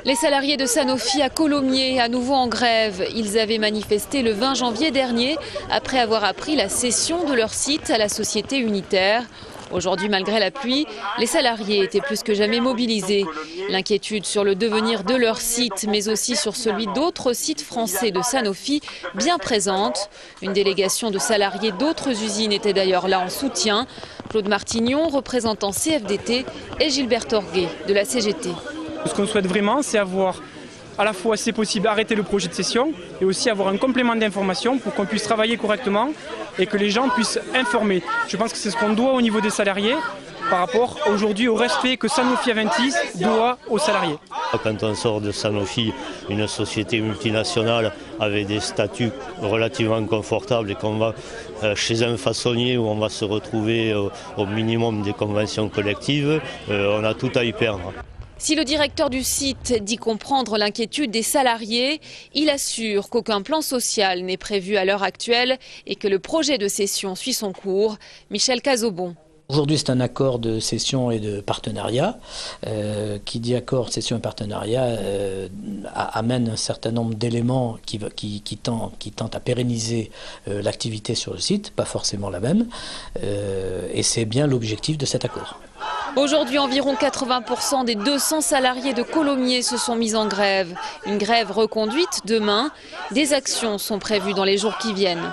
Les salariés de Sanofi à Colomiers, à nouveau en grève. Ils avaient manifesté le 20 janvier dernier après avoir appris la cession de leur site à la société unitaire. Aujourd'hui, malgré la pluie, les salariés étaient plus que jamais mobilisés. L'inquiétude sur le devenir de leur site, mais aussi sur celui d'autres sites français de Sanofi, bien présente. Une délégation de salariés d'autres usines était d'ailleurs là en soutien. Claude Martignon, représentant CFDT, et Gilbert Torguet de la CGT. Ce qu'on souhaite vraiment, c'est avoir à la fois, si c'est possible, arrêter le projet de cession et aussi avoir un complément d'information pour qu'on puisse travailler correctement et que les gens puissent informer. Je pense que c'est ce qu'on doit au niveau des salariés par rapport aujourd'hui au respect que Sanofi Aventis doit aux salariés. Quand on sort de Sanofi, une société multinationale avec des statuts relativement confortables et qu'on va chez un façonnier où on va se retrouver au minimum des conventions collectives, on a tout à y perdre. Si le directeur du site dit comprendre l'inquiétude des salariés, il assure qu'aucun plan social n'est prévu à l'heure actuelle et que le projet de cession suit son cours. Michel Cazobon. Aujourd'hui, c'est un accord de cession et de partenariat. Qui dit accord, cession et partenariat amène un certain nombre d'éléments qui tentent à pérenniser l'activité sur le site, pas forcément la même. Et c'est bien l'objectif de cet accord. Aujourd'hui, environ 80% des 200 salariés de Colomiers se sont mis en grève. Une grève reconduite demain. Des actions sont prévues dans les jours qui viennent.